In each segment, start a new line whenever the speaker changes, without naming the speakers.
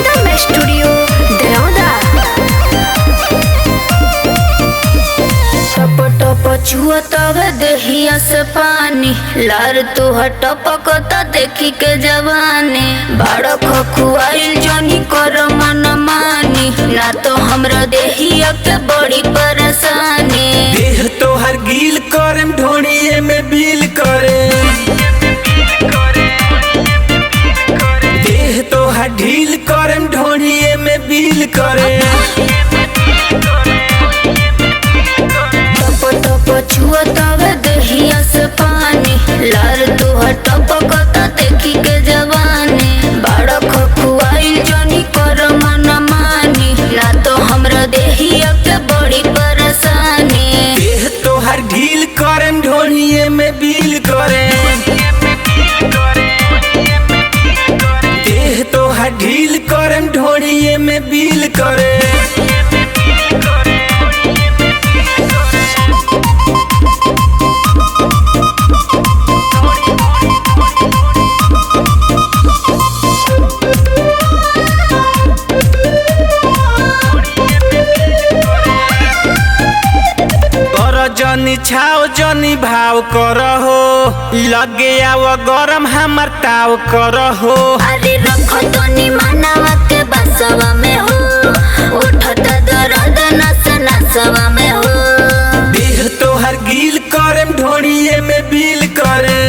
Rhythm studio Daraunda. टप टप छुअतवे देहिया से पानी, लार तुह टपकता देखी के जवानी। बाड़ खखुआइल जनी कर मन मानी, ना तो हमरा देहिया के बड़ी परेशानी।
देह तोहर गील करम ढोड़िए में बिल करे, देह तोहर ढील करम ढोड़िए में बिल करे।
टप टप छुअतवे देहिया से पानी, लार तुह टपकता देखी के जवानी। बाड़ खखुआइल जनी कर मन मानी, ना तो हमरा देहिया के बड़ी परेशानी।
देह तोहर ढील करम ढोड़िए में बिल करे, देह तोहर ढील करम ढोड़िए में बिल करे। जनी छाव जनी भाव करहो, लगे आव गरम हमर ताव करहो।
अरे रखो तनी मानवा के बसवा में हो, उठता दर्द नस नसवा में हो।
देह तोहर गील करम ढोड़िए में बिल करे,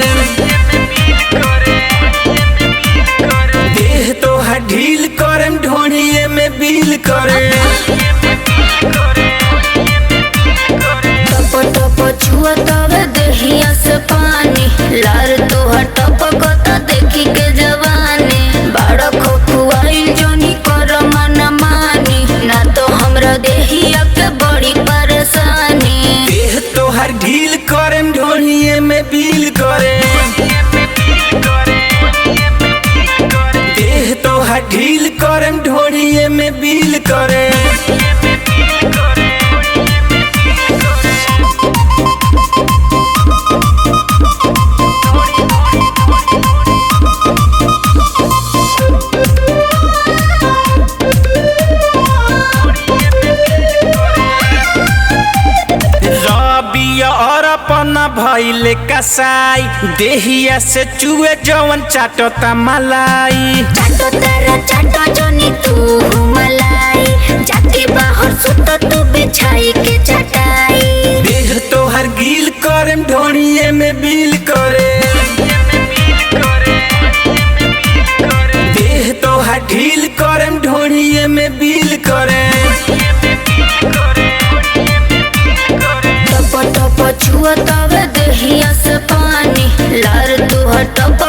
देह तोहर ढील करम ढोड़िए में बिल करे।
छुअतवे देहिया से पानी, लार तोहर टपकता देखी के जवानी। बाड़ खखुआइल जनी कर मन मानी, ना तो हमरा देहिया के बड़ी परेशानी।
देह तोहर ढील करम ढोड़िए में बिल करे, देह तोहर ढील करम ढोड़िए में बिल करे। और अपना भइले कसाई, देहिया से चुए जवन चाटता मलाई।
चाटो तारा चाटो जनी तू मलाई, जाके बाहर सुत तू बिछाई के चटाई।
देह तोहर गील करम ढोड़िए में बिल करे, देह तोहर ढील करम ढोड़िए में बिल करे।
टप टप छुअतवे देहिया से पानी, लार तुह टप